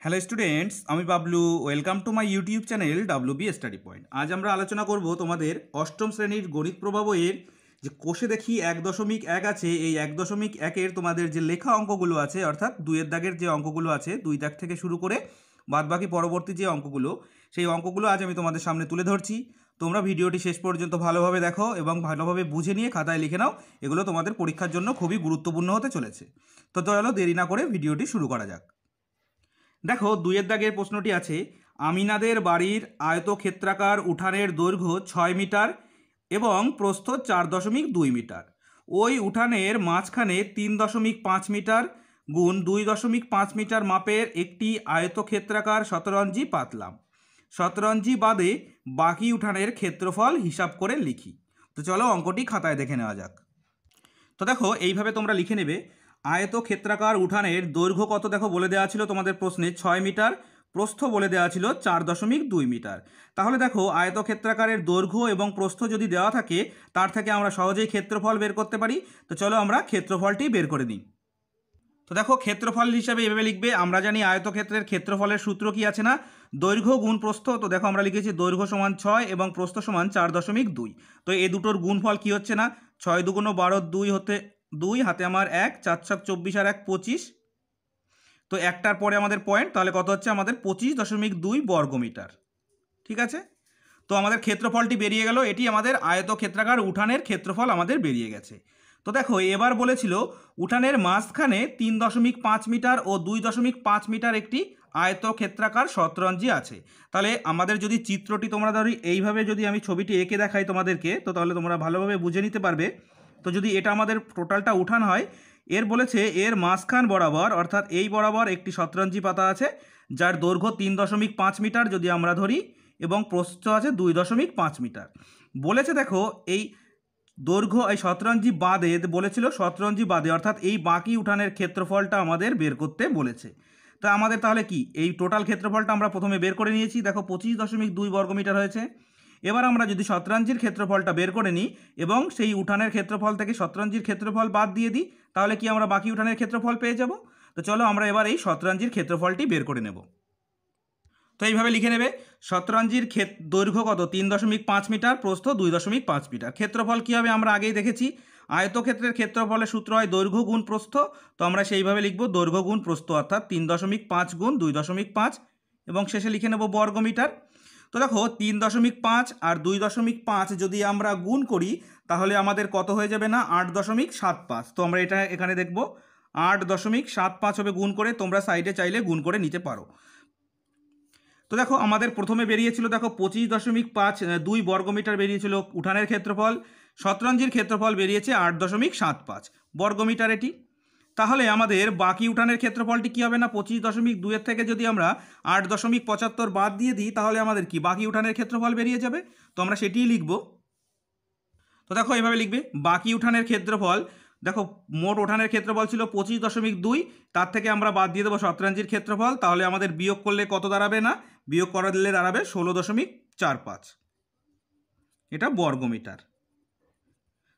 Hello students, আমি Bablu. Welcome to my YouTube channel WB study point. আজ আমরা আলোচনা করব তোমাদের অষ্টম শ্রেণীর গণিত প্রভা বইয়ের যে কোষে দেখি 1.1 আছে, এই 1.1-এর তোমাদের যে লেখা অঙ্কগুলো আছে, অর্থাৎ 2-এর দাগের যে অঙ্কগুলো আছে, 2 দাগ থেকে শুরু করে বাদবাকি পরবর্তী যে অঙ্কগুলো, সেই অঙ্কগুলো আজ আমি তোমাদের সামনে তুলে ধরছি। তোমরা ভিডিওটি শেষ পর্যন্ত ভালোভাবে দেখো এবং ভালোভাবে বুঝে নিয়ে খাতায় লিখে নাও। এগুলো তোমাদের পরীক্ষার জন্য খুবই গুরুত্বপূর্ণ হতে চলেছে। তো চলো দেরি না করে ভিডিওটি শুরু করা যাক। দেখো 2-এর দাগের প্রশ্নটি আছে, আমিনাদের বাড়ির আয়তক্ষেত্রাকার উঠানের দৈর্ঘ্য 6 মিটার এবং প্রস্থ 4.2 মিটার। ওই উঠানের মাঝখানে 3.5 মিটার গুণ 2.5 মিটার মাপের একটি আয়তক্ষেত্রাকার শতরঞ্জি পাতলাম। শতরঞ্জি বাদে বাকি উঠানের ক্ষেত্রফল হিসাব করে লিখি। তো চলো অঙ্কটি খাতায় দেখে নেওয়া যাক। তো দেখো এইভাবে তোমরা লিখে নেবে, আয়তক্ষেত্রাকার উঠানের দৈর্ঘ্য কত দেখো বলে দেওয়া ছিল তোমাদের প্রশ্নে 6 মিটার, প্রস্থ বলে দেওয়া ছিল 4.2 মিটার। তাহলে দেখো আয়তক্ষেত্রাকারের দৈর্ঘ্য এবং প্রস্থ যদি দেওয়া থাকে, তার থেকে আমরা সহজেই ক্ষেত্রফল বের করতে পারি। তো চলো আমরা ক্ষেত্রফলটি বের করে নিই। তো দেখো ক্ষেত্রফল হিসাবে এভাবে লিখবে, আমরা জানি আয়তক্ষেত্রের ক্ষেত্রফলের সূত্র কি আছে না, দৈর্ঘ্য গুণ প্রস্থ। তো দেখো আমরা লিখেছি দৈর্ঘ্য সমান 6 এবং প্রস্থ সমান 4.2। তো এই দুটোর গুণফল কি হচ্ছে না, 6 দুগুণ 12, 2 হতে 2, হাতে আমার 1, 4 7 24 আর 1 25। তো একটার পরে আমাদের পয়েন্ট, তাহলে কত হচ্ছে আমাদের 25.2 বর্গমিটার। ঠিক আছে, তো আমাদের ক্ষেত্রফলটি বেরিয়ে গেল। এটি আমাদের আয়তক্ষেত্রাকার উঠানের ক্ষেত্রফল আমাদের বেরিয়ে গেছে। তো দেখো এবার বলেছিল উঠানের মাঝখানে 3.5 মিটার ও 2.5 মিটার একটি আয়তক্ষেত্রাকার শতরঞ্জি আছে। তাহলে আমাদের যদি চিত্রটি তোমরা ধরি এইভাবে, যদি আমি ছবিটি এঁকে দেখাই তোমাদেরকে, তো তাহলে তোমরা ভালোভাবে বুঝে নিতে পারবে। তো যদি এটা আমাদের টোটালটা উঠান হয়, এর বলেছে এর মাঝখান বরাবর, অর্থাৎ এই বরাবর একটি শতরঞ্জি পাতা আছে, যার দৈর্ঘ্য 3.5 মিটার যদি আমরা ধরি এবং প্রস্থ আছে 2.5 মিটার। বলেছে দেখো এই দৈর্ঘ্য, এই শতরঞ্জি বাদে বলেছিল, শতরঞ্জি বাদে অর্থাৎ এই বাকি উঠানের ক্ষেত্রফলটা আমাদের বের করতে বলেছে। তা আমাদের তাহলে কি এই টোটাল ক্ষেত্রফলটা আমরা প্রথমে বের করে নিয়েছি, দেখো 25.2 বর্গমিটার হয়েছে। এবার আমরা যদি শতরঞ্জির ক্ষেত্রফলটা বের করে নিই এবং সেই উঠানের ক্ষেত্রফল থেকে শতরঞ্জির ক্ষেত্রফল বাদ দিয়ে দিই, তাহলে কি আমরা বাকি উঠানের ক্ষেত্রফল পেয়ে যাব। তো চলো আমরা এবার এই শতরঞ্জির ক্ষেত্রফলটি বের করে নেব। তো এইভাবে লিখে নেবে, শতরঞ্জির দৈর্ঘ্য কত 3.5 মিটার, প্রস্থ 2.5 মিটার। ক্ষেত্রফল কী হবে আমরা আগেই দেখেছি, আয়তক্ষেত্রের ক্ষেত্রফলের সূত্র হয় দৈর্ঘ্য গুণ প্রস্থ। তো আমরা সেইভাবে লিখব দৈর্ঘ্য গুণ প্রস্থ, অর্থাৎ 3.5 গুণ 2.5 এবং শেষে লিখে নেব বর্গমিটার। তো দেখো 3.5 আর 2.5 যদি আমরা গুণ করি, তাহলে আমাদের কত হয়ে যাবে না 8.75। তো আমরা এটা এখানে দেখব 8.75 হবে গুণ করে, তোমরা সাইডে চাইলে গুণ করে নিতে পারো। তো দেখো আমাদের প্রথমে বেরিয়েছিল, দেখো 25.2 বর্গমিটার বেরিয়েছিল উঠানের ক্ষেত্রফল, শতরঞ্জির ক্ষেত্রফল বেরিয়েছে 8.75 বর্গমিটার এটি। তাহলে আমাদের বাকি উঠানের ক্ষেত্রফলটি কী হবে না, 25.2 থেকে যদি আমরা 8.75 বাদ দিয়ে দিই, তাহলে আমাদের কি বাকি উঠানের ক্ষেত্রফল বেরিয়ে যাবে। তো আমরা সেটিই লিখব। তো দেখো এইভাবে লিখবে, বাকি উঠানের ক্ষেত্রফল, দেখো মোট উঠানের ক্ষেত্রফল ছিল 25.2, তার থেকে আমরা বাদ দিয়ে দেবো শতরঞ্জির ক্ষেত্রফল। তাহলে আমাদের বিয়োগ করলে কত দাঁড়াবে না, বিয়োগ করা দিলে দাঁড়াবে 16.45, এটা বর্গমিটার।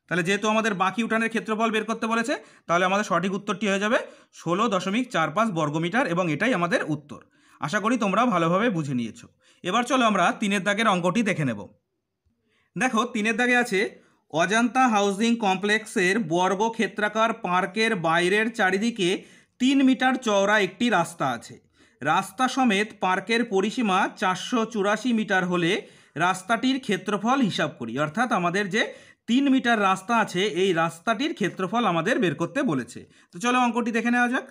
তাহলে যেহেতু আমাদের বাকি উঠানের ক্ষেত্রফল বের করতে বলেছে, তাহলে আমাদের সঠিক উত্তরটি হয়ে যাবে 16.45 বর্গমিটার এবং এটাই আমাদের উত্তর। আশা করি তোমরা ভালোভাবে বুঝে নিয়েছো। এবার চলো আমরা 3-এর দাগের অঙ্কটি দেখে নেব। দেখো 3-এর দাগে আছে, অজন্তা হাউজিং কমপ্লেক্সের বর্গক্ষেত্রাকার পার্কের বাইরের চারিদিকে 3 মিটার চওড়া একটি রাস্তা আছে। রাস্তা সমেত পার্কের পরিসীমা 484 মিটার হলে রাস্তাটির ক্ষেত্রফল হিসাব করি। অর্থাৎ আমাদের যে 3 মিটার রাস্তা আছে, এই রাস্তাটির ক্ষেত্রফল আমাদের বের করতে বলেছে। তো চলো অঙ্কটি দেখে নেওয়া যাক।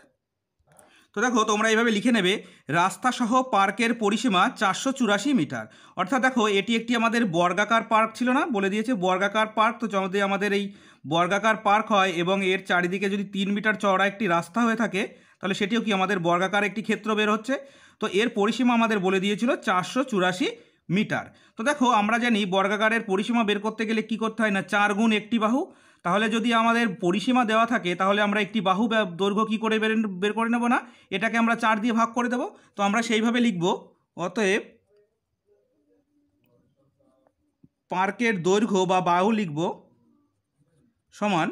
তো দেখো তোমরা এইভাবে লিখে নেবে, রাস্তা সহ পার্কের পরিসীমা 484 মিটার। অর্থাৎ দেখো এটি একটি আমাদের বর্গাকার পার্ক ছিল না, বলে দিয়েছে বর্গাকার পার্ক। তো যদি আমাদের এই বর্গাকার পার্ক হয় এবং এর চারিদিকে যদি 3 মিটার চওড়া একটি রাস্তা হয়ে থাকে, তাহলে সেটিও কি আমাদের বর্গাকার একটি ক্ষেত্র বের হচ্ছে। তো এর পরিসীমা আমাদের বলে দিয়েছিল 484 মিটার। তো দেখো আমরা জানি বর্গাকারের পরিসীমা বের করতে গেলে কি করতে হয় না, 4 গুণ একটি বাহু। তাহলে যদি আমাদের পরিসীমা দেওয়া থাকে, তাহলে আমরা একটি বাহু দৈর্ঘ্য কী করে বের করে নেব না, এটাকে আমরা 4 দিয়ে ভাগ করে দেব। তো আমরা সেইভাবে লিখব, অতএব পার্কের দৈর্ঘ্য বা বাহু লিখব সমান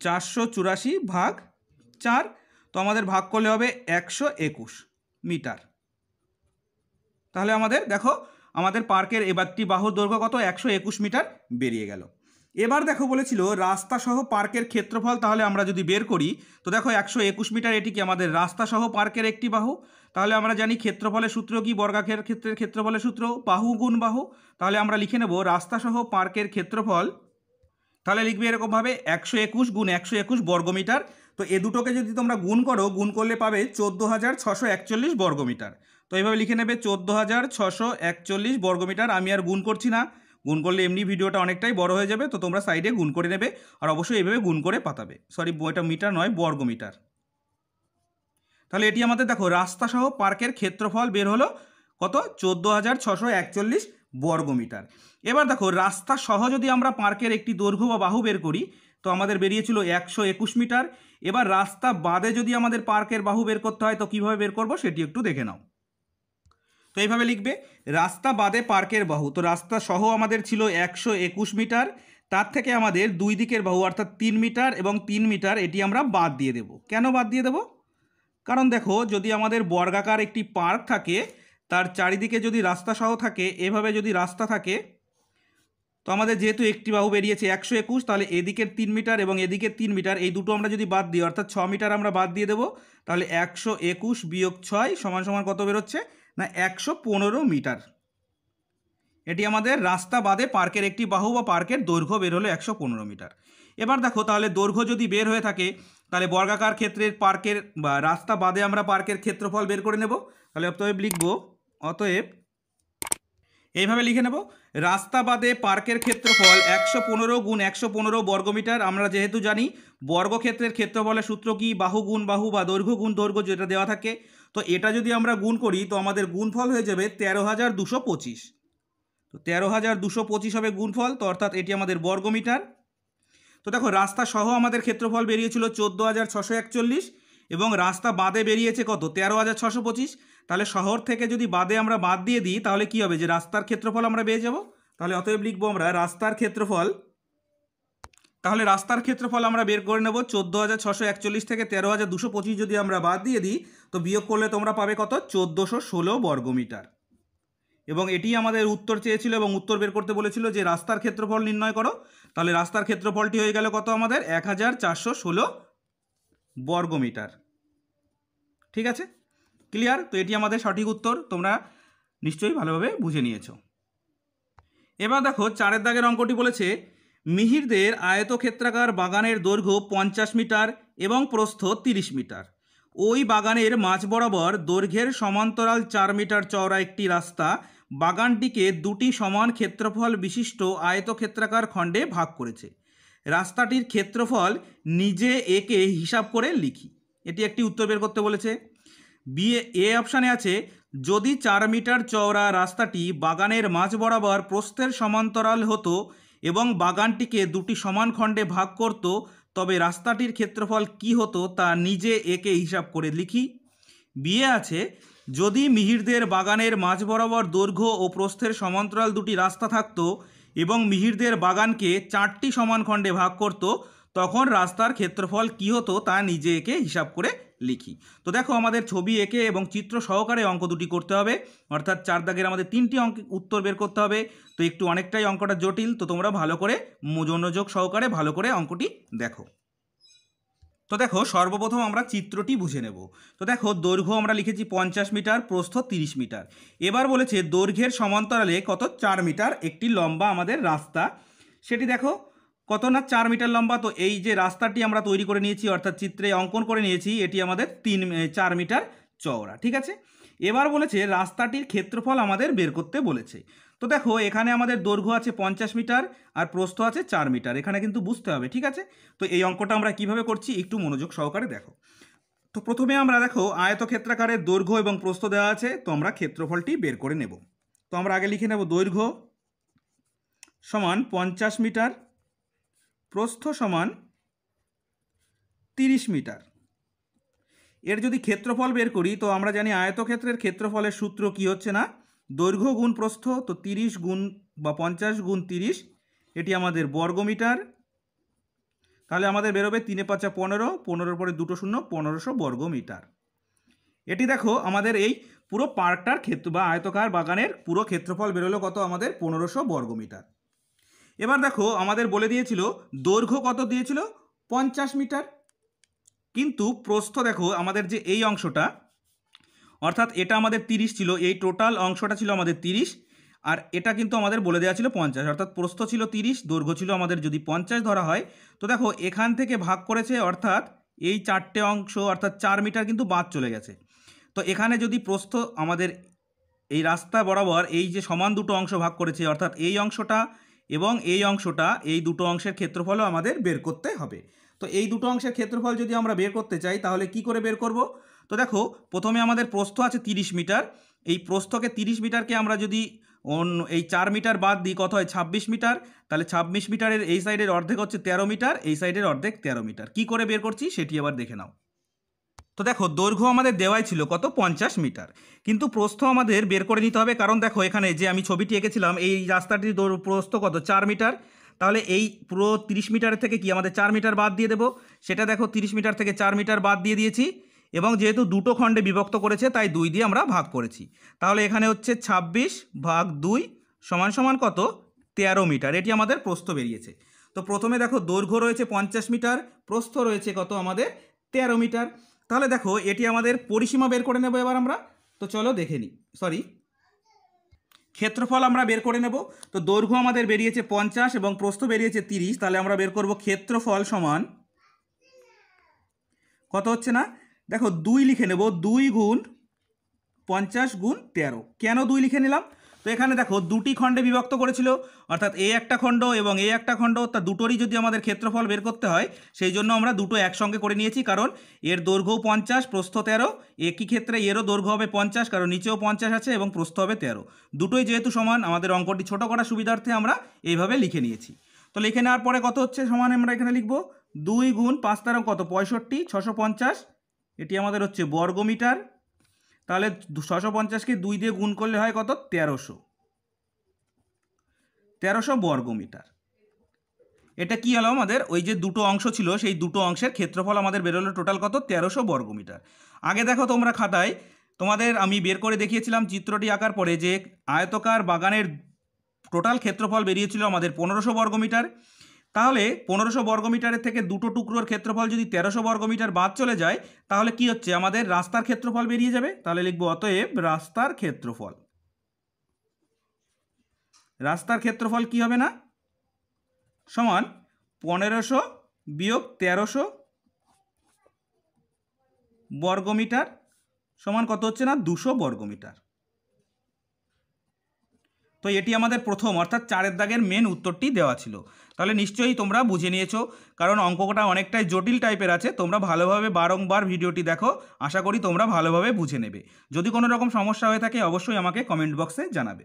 484 ভাগ 4। তো আমাদের ভাগ করলে হবে 121। মিটার। তাহলে আমাদের দেখো আমাদের পার্কের এবারটি বাহুর দৈর্ঘ্য কত 121 মিটার বেরিয়ে গেল। এবার দেখো বলেছিল রাস্তা সহ পার্কের ক্ষেত্রফল, তাহলে আমরা যদি বের করি তো দেখো 121 মিটার এটি কি আমাদের রাস্তা সহ পার্কের একটি বাহু। তাহলে আমরা জানি ক্ষেত্রফলের সূত্র কি, বর্গাকার ক্ষেত্রের ক্ষেত্রফলের সূত্র বাহু গুণ বাহু। তাহলে আমরা লিখে নেব রাস্তা সহ পার্কের ক্ষেত্রফল, তাহলে লিখবে এরকমভাবে 121 গুণ 121 বর্গমিটার। তো এ দুটোকে যদি তোমরা গুণ করো, গুণ করলে পাবে 14,641 বর্গমিটার। তো এইভাবে লিখে নেবে 14,641 বর্গমিটার। আমি আর গুণ করছি না, গুণ করলে এমনি ভিডিওটা অনেকটাই বড় হয়ে যাবে, তো তোমরা সাইডে গুণ করে নেবে আর অবশ্যই এইভাবে গুণ করে পাতাবে। সরি, এটা মিটার নয়, বর্গমিটার। তাহলে এটি আমাদের দেখো রাস্তা সহ পার্কের ক্ষেত্রফল বের হলো কত 14,641 বর্গমিটার। এবার দেখো রাস্তা সহ যদি আমরা পার্কের একটি দৈর্ঘ্য বা বাহু বের করি তো আমাদের বেরিয়েছিল 121 মিটার। এবার রাস্তা বাদে যদি আমাদের পার্কের বাহু বের করতে হয় তো কীভাবে বের করব সেটি একটু দেখে নাও। তো এইভাবে লিখবে রাস্তা বাদে পার্কের বাহু। তো রাস্তা সহ আমাদের ছিল 121 মিটার, তার থেকে আমাদের দুই দিকের বাহু অর্থাৎ 3 মিটার এবং 3 মিটার এটি আমরা বাদ দিয়ে দেব। কেন বাদ দিয়ে দেব? কারণ দেখো যদি আমাদের বর্গাকার একটি পার্ক থাকে, তার চারিদিকে যদি রাস্তা সহ থাকে, এভাবে যদি রাস্তা থাকে, তো আমাদের যেহেতু একটি বাহু বেরিয়েছে 121, তাহলে এদিকের 3 মিটার এবং এদিকের 3 মিটার এই দুটো আমরা যদি বাদ দিই অর্থাৎ 6 মিটার আমরা বাদ দিয়ে দেবো, তাহলে 121 বিয়োগ 6 সমান সমান কত বেরোচ্ছে না 115 মিটার। এটি আমাদের রাস্তা বাদে পার্কের একটি বাহু বা পার্কের দৈর্ঘ্য বের হলো 115 মিটার। এবার দেখো তাহলে দৈর্ঘ্য যদি বের হয়ে থাকে তাহলে বর্গাকার ক্ষেত্রের পার্কের বা রাস্তা বাদে আমরা পার্কের ক্ষেত্রফল বের করে নেব। তাহলে অতএব লিখব, অতএব এইভাবে লিখে নেব রাস্তা বাদে পার্কের ক্ষেত্রফল 115 গুণ 115 বর্গমিটার। আমরা যেহেতু জানি বর্গক্ষেত্রের ক্ষেত্রফলের সূত্র কি, বাহু গুণ বাহু বা দৈর্ঘ্য গুণ দৈর্ঘ্য যেটা দেওয়া থাকে। তো এটা যদি আমরা গুণ করি তো আমাদের গুণফল হয়ে যাবে 13,225। তো 13,225 হবে গুণফল, তো অর্থাৎ এটি আমাদের বর্গমিটার। তো দেখো রাস্তা সহ আমাদের ক্ষেত্রফল বেরিয়েছিল 14,641 এবং রাস্তা বাদে বেরিয়েছে কত 13,625। তাহলে শহর থেকে যদি বাদে আমরা বাদ দিয়ে দিই তাহলে কি হবে যে রাস্তার ক্ষেত্রফল আমরা পেয়ে যাব। তাহলে অতএব লিখবো আমরা রাস্তার ক্ষেত্রফল। তাহলে রাস্তার ক্ষেত্রফল আমরা বের করে নেব 14,641 থেকে 13,225 যদি আমরা বাদ দিয়ে দিই তো বিয়োগ করলে তোমরা পাবে কত 1,416 বর্গমিটার। এবং এটি আমাদের উত্তর চেয়েছিল এবং উত্তর বের করতে বলেছিল যে রাস্তার ক্ষেত্রফল নির্ণয় করো। তাহলে রাস্তার ক্ষেত্রফলটি হয়ে গেল কত আমাদের 1,416 বর্গমিটার। ঠিক আছে, ক্লিয়ার? তো এটি আমাদের সঠিক উত্তর, তোমরা নিশ্চয়ই ভালোভাবে বুঝে নিয়েছো। এবার দেখো 4 দাগের অঙ্কটি বলেছে মিহিরদের আয়তক্ষেত্রাকার বাগানের দৈর্ঘ্য 50 মিটার এবং প্রস্থ 30 মিটার। ওই বাগানের মাঝ বরাবর দৈর্ঘ্যের সমান্তরাল 4 মিটার চওড়া একটি রাস্তা বাগানটিকে দুটি সমান ক্ষেত্রফল বিশিষ্ট আয়তক্ষেত্রাকার খণ্ডে ভাগ করেছে। রাস্তাটির ক্ষেত্রফল নিজে একে হিসাব করে লিখি। এটি একটি উত্তর বের করতে বলেছে। এ অপশানে আছে যদি 4 মিটার চওড়া রাস্তাটি বাগানের মাঝ বরাবর প্রস্থের সমান্তরাল হতো এবং বাগানটিকে দুটি সমান খণ্ডে ভাগ করত তবে রাস্তাটির ক্ষেত্রফল কি হতো তা নিজে একে হিসাব করে লিখি। বিয়ে আছে যদি মিহিরদের বাগানের মাঝ বরাবর দৈর্ঘ্য ও প্রস্থের সমান্তরাল দুটি রাস্তা থাকতো এবং মিহিরদের বাগানকে 4টি সমান খণ্ডে ভাগ করত তখন রাস্তার ক্ষেত্রফল কি হতো তা নিজে একে হিসাব করে লিখি। তো দেখো আমাদের ছবি এঁকে এবং চিত্র সহকারে অঙ্ক দুটি করতে হবে, অর্থাৎ 4 দাগের আমাদের 3টি উত্তর বের করতে হবে। তো একটু অনেকটাই অঙ্কটা জটিল, তো তোমরা ভালো করে মনোযোগ সহকারে ভালো করে অঙ্কটি দেখো। তো দেখো সর্বপ্রথম আমরা চিত্রটি বুঝে নেব। তো দেখো দৈর্ঘ্য আমরা লিখেছি 50 মিটার, প্রস্থ 30 মিটার। এবার বলেছে দৈর্ঘ্যের সমান্তরালে কত 4 মিটার একটি লম্বা আমাদের রাস্তা, সেটি দেখো কত না 4 মিটার লম্বা। তো এই যে রাস্তাটি আমরা তৈরি করে নিয়েছি অর্থাৎ চিত্রে অঙ্কন করে নিয়েছি এটি আমাদের 4 মিটার চওড়া। ঠিক আছে, এবার বলেছে রাস্তাটির ক্ষেত্রফল আমাদের বের করতে বলেছে। তো দেখো এখানে আমাদের দৈর্ঘ্য আছে 50 মিটার আর প্রস্থ আছে 4 মিটার, এখানে কিন্তু বুঝতে হবে। ঠিক আছে, তো এই অঙ্কটা আমরা কিভাবে করছি একটু মনোযোগ সহকারে দেখো। তো প্রথমে আমরা দেখো আয়তক্ষেত্রাকারের দৈর্ঘ্য এবং প্রস্থ দেওয়া আছে, তো আমরা ক্ষেত্রফলটি বের করে নেব। তো আমরা আগে লিখে নেব দৈর্ঘ্য সমান 50 মিটার, প্রস্থ সমান 30 মিটার। এর যদি ক্ষেত্রফল বের করি তো আমরা জানি আয়তক্ষেত্রের ক্ষেত্রফলের সূত্র কি হচ্ছে না দৈর্ঘ্য গুণ প্রস্থ। তো 30 গুণ বা 50 গুণ 30 এটি আমাদের বর্গমিটার। তাহলে আমাদের বেরোবে 3 5 15, 15 পরে 2 শূন্য 1500 বর্গমিটার। এটি দেখো আমাদের এই পুরো পার্কটার ক্ষেত্র বা আয়তকার বাগানের পুরো ক্ষেত্রফল বেরোলো কত আমাদের 1500 বর্গমিটার। এবার দেখো আমাদের বলে দিয়েছিল দৈর্ঘ্য কত দিয়েছিল 50 মিটার, কিন্তু প্রস্থ দেখো আমাদের যে এই অংশটা অর্থাৎ এটা আমাদের 30 ছিল, এই টোটাল অংশটা ছিল আমাদের 30, আর এটা কিন্তু আমাদের বলে দেওয়া ছিল 50, অর্থাৎ প্রস্থ ছিল 30, দৈর্ঘ্য ছিল আমাদের যদি 50 ধরা হয়, তো দেখো এখান থেকে ভাগ করেছে অর্থাৎ এই চারটে অংশ অর্থাৎ 4 মিটার কিন্তু বাদ চলে গেছে। তো এখানে যদি প্রস্থ আমাদের এই রাস্তা বরাবর এই যে সমান দুটো অংশ ভাগ করেছে অর্থাৎ এই অংশটা এবং এই অংশটা, এই দুটো অংশের ক্ষেত্রফলও আমাদের বের করতে হবে। তো এই দুটো অংশের ক্ষেত্রফল যদি আমরা বের করতে চাই তাহলে কি করে বের করব? তো দেখো প্রথমে আমাদের প্রস্থ আছে 30 মিটার, এই প্রস্থকে 30 মিটারকে আমরা যদি এই 4 মিটার বাদ দিই কত হয় 26 মিটার, তাহলে 26 মিটারের এই সাইডের অর্ধেক হচ্ছে 13 মিটার, এই সাইডের অর্ধেক 13 মিটার। কি করে বের করছি সেটি আবার দেখে নাও। তো দেখো দৈর্ঘ্য আমাদের দেওয়াই ছিল কত 50 মিটার, কিন্তু প্রস্থ আমাদের বের করে নিতে হবে, কারণ দেখো এখানে যে আমি ছবিটি এঁকেছিলাম এই রাস্তাটির প্রস্থ কত 4 মিটার, তাহলে এই পুরো 30 মিটারের থেকে কি আমাদের 4 মিটার বাদ দিয়ে দেবো, সেটা দেখো 30 মিটার থেকে 4 মিটার বাদ দিয়ে দিয়েছি, এবং যেহেতু দুটো খণ্ডে বিভক্ত করেছে তাই 2 দিয়ে আমরা ভাগ করেছি, তাহলে এখানে হচ্ছে 26 ভাগ 2 সমান সমান কত 13 মিটার, এটি আমাদের প্রস্থ বেরিয়েছে। তো প্রথমে দেখো দৈর্ঘ্য রয়েছে 50 মিটার, প্রস্থ রয়েছে কত আমাদের 13 মিটার, তাহলে দেখো এটি আমাদের পরিসীমা বের করে নেব এবার আমরা। তো চলো দেখে নিই, ক্ষেত্রফল আমরা বের করে নেব। তো দৈর্ঘ্য আমাদের বেরিয়েছে 50 এবং প্রস্থ বেরিয়েছে 30, তাহলে আমরা বের করব ক্ষেত্রফল সমান কত হচ্ছে না, দেখো 2 লিখে নেব, 2 গুণ 50 গুণ 13। কেন 2 লিখে নিলাম? তো এখানে দেখো দুটি খণ্ডে বিভক্ত করেছিল, অর্থাৎ এই একটা খণ্ড এবং এই একটা খণ্ড, তা দুটোরই যদি আমাদের ক্ষেত্রফল বের করতে হয় সেই জন্য আমরা দুটো একসঙ্গে করে নিয়েছি, কারণ এর দৈর্ঘ্যও 50 প্রস্থ 13, একই ক্ষেত্রে এরও দৈর্ঘ্য হবে 50 কারণ নিচেও 50 আছে এবং প্রস্থ হবে 13, দুটোই যেহেতু সমান আমাদের অঙ্কটি ছোট করার সুবিধার্থে আমরা এইভাবে লিখে নিয়েছি। তো লিখে নেওয়ার পরে কত হচ্ছে সমান আমরা এখানে লিখব 2 গুণ 5 13 কত 65, 650, এটি আমাদের হচ্ছে বর্গমিটার, তাহলে 650কে 2 দিয়ে গুণ করলে হয় কত 1300 বর্গমিটার। এটা কি হলো আমাদের ওই যে দুটো অংশ ছিল সেই দুটো অংশের ক্ষেত্রফল আমাদের বেরোলো টোটাল কত 1300 বর্গমিটার। আগে দেখো তোমরা খাতায় তোমাদের আমি বের করে দেখিয়েছিলাম চিত্রটি আঁকার পরে যে আয়তকার বাগানের টোটাল ক্ষেত্রফল বেরিয়েছিল আমাদের 1500 বর্গমিটার, তাহলে 1500 বর্গমিটারের থেকে দুটো টুকরোর ক্ষেত্রফল যদি 1300 বর্গমিটার বাদ চলে যায় তাহলে কি হচ্ছে আমাদের রাস্তার ক্ষেত্রফল বেরিয়ে যাবে, তাহলে লিখবো অতএব রাস্তার ক্ষেত্রফল। রাস্তার ক্ষেত্রফল কি হবে না সমান 1500 বিয়োগ 1300 বর্গমিটার সমান কত হচ্ছে না 200 বর্গমিটার। তো এটি আমাদের প্রথম অর্থাৎ 4 দাগের মেন উত্তরটি দেওয়া ছিল। তাহলে নিশ্চয়ই তোমরা বুঝে নিয়েছো, কারণ অঙ্কটা অনেকটাই জটিল টাইপের আছে, তোমরা ভালোভাবে বারংবার ভিডিওটি দেখো, আশা করি তোমরা ভালোভাবে বুঝে নেবে। যদি কোনো রকম সমস্যা হয়ে থাকে অবশ্যই আমাকে কমেন্ট বক্সে জানাবে।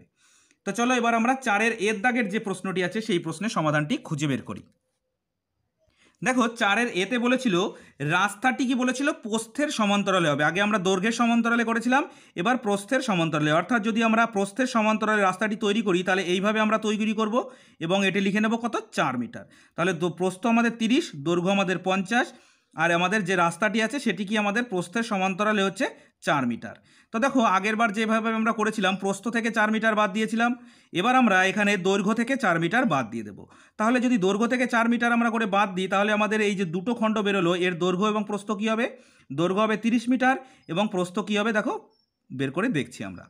তো চলো এবার আমরা 4 এর দাগের যে প্রশ্নটি আছে সেই প্রশ্নের সমাধানটি খুঁজে বের করি। দেখো 4 এতে বলেছিল রাস্তাটি কি বলেছিল প্রস্থের সমান্তরালে হবে, আগে আমরা দৈর্ঘ্যের সমান্তরালে করেছিলাম, এবার প্রস্থের সমান্তরালে, অর্থাৎ যদি আমরা প্রস্থের সমান্তরালে রাস্তাটি তৈরি করি তাহলে এইভাবে আমরা তৈরি করব এবং এটি লিখে নেব কত 4 মিটার, তাহলে প্রস্থ আমাদের 30, দৈর্ঘ্য আমাদের 50, আর আমাদের যে রাস্তাটি আছে সেটি কি আমাদের প্রস্থের সমান্তরালে হচ্ছে 4 মিটার। তো দেখো আগেরবার যেভাবে আমরা করেছিলাম প্রস্থ থেকে 4 মিটার বাদ দিয়েছিলাম, এবার আমরা এখানে দৈর্ঘ্য থেকে 4 মিটার বাদ দিয়ে দেবো। তাহলে যদি দৈর্ঘ্য থেকে 4 মিটার আমরা করে বাদ দিই তাহলে আমাদের এই যে দুটো খণ্ড বেরোলো এর দৈর্ঘ্য এবং প্রস্থ কী হবে, দৈর্ঘ্য হবে 30 মিটার এবং প্রস্থ কী হবে দেখো বের করে দেখছি আমরা।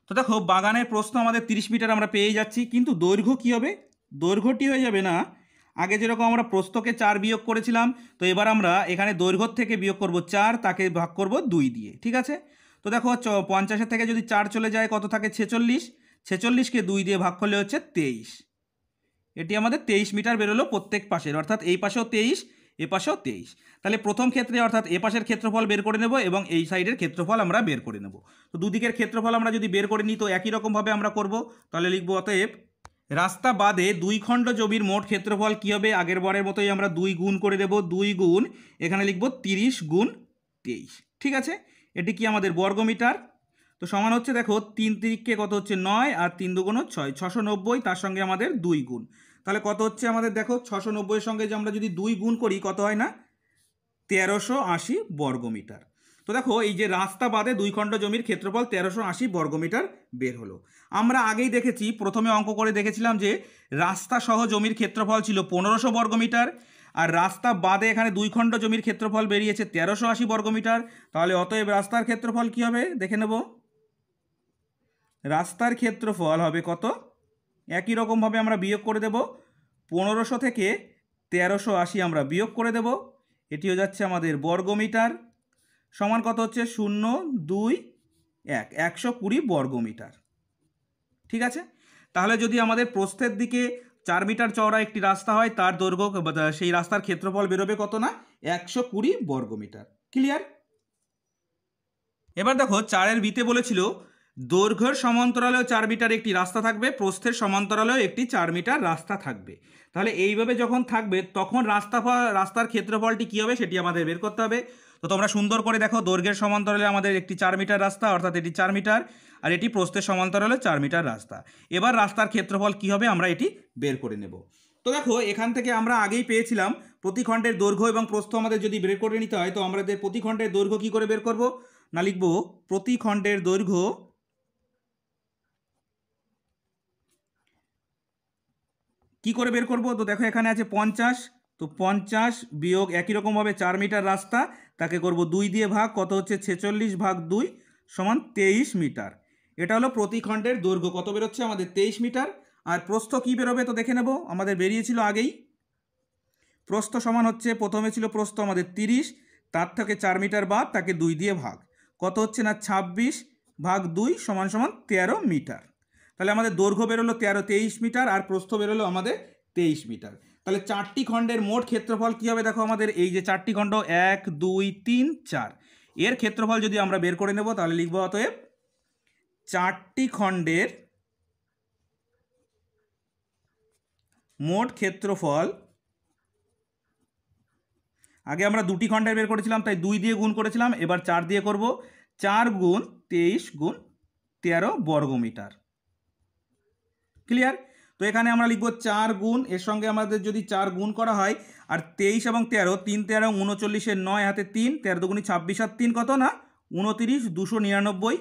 তো দেখো বাগানের প্রস্থ আমাদের 30 মিটার আমরা পেয়ে যাচ্ছি, কিন্তু দৈর্ঘ্য কী হবে, দৈর্ঘ্যটি হয়ে যাবে না আগে যেরকম আমরা প্রস্থকে 4 বিয়োগ করেছিলাম, তো এবার আমরা এখানে দৈর্ঘ্য থেকে বিয়োগ করব 4, তাকে ভাগ করব 2 দিয়ে, ঠিক আছে। তো দেখো 50 থেকে যদি 4 চলে যায় কত থাকে 46, 46কে 2 দিয়ে ভাগ করলে হচ্ছে 23, এটি আমাদের 23 মিটার বেরোলো প্রত্যেক পাশের, অর্থাৎ এই পাশেও 23 এ পাশেও 23। তাহলে প্রথম ক্ষেত্রে অর্থাৎ এ পাশের ক্ষেত্রফল বের করে নেব এবং এই সাইডের ক্ষেত্রফল আমরা বের করে নেব। তো দুদিকের ক্ষেত্রফল আমরা যদি বের করে নিই তো একই রকমভাবে আমরা করব, তাহলে লিখব অতএব রাস্তা বাদে 2 খণ্ড জমির মোট ক্ষেত্রফল কী হবে, আগের বারের মতোই আমরা 2 গুণ করে দেব, 2 গুণ এখানে লিখব 30 গুণ 23, ঠিক আছে। এটি কি আমাদের বর্গমিটার, তো সমান হচ্ছে দেখো 3 তিরিককে কত হচ্ছে 9 আর 3 দুগুণ 6, 690, তার সঙ্গে আমাদের 2 গুণ, তাহলে কত হচ্ছে আমাদের দেখো 690 এর সঙ্গে যে আমরা যদি 2 গুণ করি কত হয় না 1380 বর্গমিটার। তো দেখো এই যে রাস্তা বাদে 2 খণ্ড জমির ক্ষেত্রফল 1380 বর্গমিটার বের হলো। আমরা আগেই দেখেছি, প্রথমে অঙ্ক করে দেখেছিলাম যে রাস্তা সহ জমির ক্ষেত্রফল ছিল 1500 বর্গমিটার, আর রাস্তা বাদে এখানে 2 খণ্ড জমির ক্ষেত্রফল বেরিয়েছে 1380 বর্গমিটার। তাহলে অতএব রাস্তার ক্ষেত্রফল কি হবে দেখে নেব। রাস্তার ক্ষেত্রফল হবে কত? একই রকমভাবে আমরা বিয়োগ করে দেব, 1500 থেকে 1380 আমরা বিয়োগ করে দেব, এটি হয়ে যাচ্ছে আমাদের বর্গমিটার, সমান কত হচ্ছে 0, 2, 1, 120 বর্গমিটার। ঠিক আছে, তাহলে যদি আমাদের প্রস্থের দিকে 4 মিটার চওড়া একটি রাস্তা হয়, তার দৈর্ঘ্য সেই রাস্তার ক্ষেত্রফল বেরোবে কত না 120 বর্গমিটার। ক্লিয়ার? এবার দেখো 4-এর বিতে বলেছিল দৈর্ঘ্যের সমান্তরালেও 4 মিটার একটি রাস্তা থাকবে, প্রস্থের সমান্তরালেও একটি 4 মিটার রাস্তা থাকবে। তাহলে এইভাবে যখন থাকবে তখন রাস্তার ক্ষেত্রফলটি কী হবে সেটি আমাদের বের করতে হবে। তো তোমরা সুন্দর করে দেখো, দৈর্ঘ্যের সমান্তরালে আমাদের একটি 4 মিটার রাস্তা, অর্থাৎ এটি 4 মিটার, আর এটি প্রস্থের সমান্তরালে 4 মিটার রাস্তা। এবার রাস্তার ক্ষেত্রফল কী হবে আমরা এটি বের করে নেব। তো দেখো এখান থেকে আমরা আগেই পেয়েছিলাম প্রতি খণ্ডের দৈর্ঘ্য এবং প্রস্থ আমাদের যদি বের করে নিতে হয়, তো আমাদের প্রতি খণ্ডের দৈর্ঘ্য কী করে বের করব না, লিখব প্রতি খণ্ডের দৈর্ঘ্য কি করে বের করব। তো দেখো এখানে আছে 50, তো 50 বিয়োগ একই রকমভাবে 4 মিটার রাস্তা, তাকে করব 2 দিয়ে ভাগ, কত হচ্ছে 46 ভাগ 2 সমান 23 মিটার। এটা হলো প্রতি খণ্ডের দৈর্ঘ্য, কত বেরোচ্ছে আমাদের 23 মিটার। আর প্রস্থ কি বেরোবে তো দেখে নেব, আমাদের বেরিয়েছিল আগেই। প্রস্থ সমান হচ্ছে, প্রথমে ছিল প্রস্থ আমাদের 30, তার থেকে 4 মিটার বাদ, তাকে 2 দিয়ে ভাগ, কত হচ্ছে না 26 ভাগ 2 সমান সমান 13 মিটার। তাহলে আমাদের দৈর্ঘ্য বেরোলো 23 মিটার আর প্রস্থ বেরোলো আমাদের 23 মিটার। তাহলে 4টি খণ্ডের মোট ক্ষেত্রফল কী হবে দেখো, আমাদের এই যে 4টি খণ্ড 1, 2, 3, 4, এর ক্ষেত্রফল যদি আমরা বের করে নেব তাহলে লিখব অতএব 4টি খণ্ডের মোট ক্ষেত্রফল, আগে আমরা 2টি খণ্ডের বের করেছিলাম তাই 2 দিয়ে গুণ করেছিলাম, এবার 4 দিয়ে করব, 4 গুণ 23 গুণ 13 বর্গমিটার। ক্লিয়ার? তো এখানে আমরা লিখব 4 গুণ, এর সঙ্গে আমাদের যদি 4 গুণ করা হয়, আর 23 এবং 13, 3 13 39, 9 হাতে 3, 13 দুগুণি 26 আর 3 কত না 29, 299।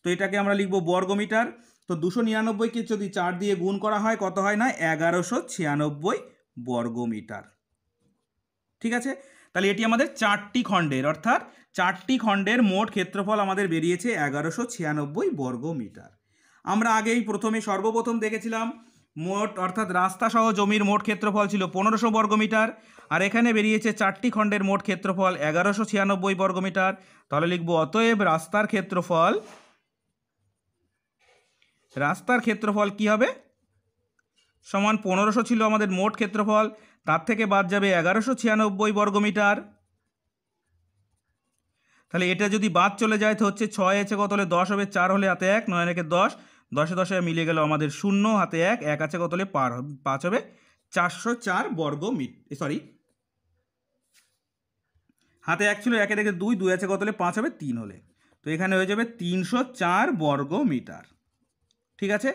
তো এটাকে আমরা লিখব বর্গমিটার। তো 299কে যদি 4 দিয়ে গুণ করা হয় কত হয় না 1196 বর্গমিটার। ঠিক আছে, তাহলে এটি আমাদের 4টি খণ্ডের, অর্থাৎ 4টি খণ্ডের মোট ক্ষেত্রফল আমাদের বেরিয়েছে 1196 বর্গমিটার। আমরা আগেই সর্বপ্রথম দেখেছিলাম মোট, অর্থাৎ রাস্তা সহ জমির মোট ক্ষেত্রফল ছিল 1500 বর্গমিটার, আর এখানে বেরিয়েছে 4টি খণ্ডের মোট ক্ষেত্রফল 1196 বর্গমিটার। তাহলে লিখব অতএব রাস্তার ক্ষেত্রফল কি হবে সমান 1500 ছিল আমাদের মোট ক্ষেত্রফল, তার থেকে বাদ যাবে 1196 বর্গমিটার। তাহলে এটা যদি বাদ চলে যায় তো হচ্ছে 6 আছে কত হলে 10 হবে, 4 হলে হাতে 1, 9 একে 10, 10 10 মিলে গেল আমাদের 0, হাতে 1, 1 আছে কত হলে 5 হবে 404 বর্গমিটার। সরি, হাতে 1 ছিল, 1 থেকে 2, 2 আছে কত হলে 5 হবে 3 হলে, তো এখানে হয়ে যাবে 304 বর্গমিটার। ঠিক আছে,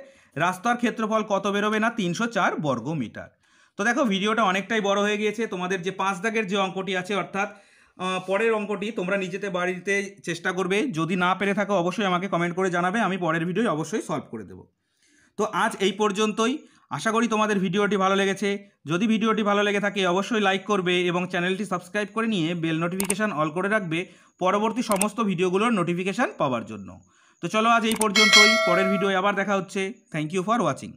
রাস্তার ক্ষেত্রফল কত বেরোবে না 304 বর্গমিটার। তো দেখো ভিডিওটা অনেকটাই বড় হয়ে গিয়েছে, তোমাদের যে 5 দাগের যে অঙ্কটি আছে, অর্থাৎ পরের অঙ্কটি তোমরা নিজেতে বাড়িতে চেষ্টা করবে, যদি না পেরে থাকো অবশ্যই আমাকে কমেন্ট করে জানাবে, আমি পরের ভিডিও অবশ্যই সলভ করে দেব। তো আজ এই পর্যন্তই, আশা করি তোমাদের ভিডিওটি ভালো লেগেছে। যদি ভিডিওটি ভালো লেগে থাকে অবশ্যই লাইক করবে এবং চ্যানেলটি সাবস্ক্রাইব করে নিয়ে বেল নোটিফিকেশান অল করে রাখবে পরবর্তী সমস্ত ভিডিওগুলোর নোটিফিকেশান পাওয়ার জন্য। তো চলো আজ এই পর্যন্তই, পরের ভিডিও আবার দেখা হচ্ছে। Thank you for watching.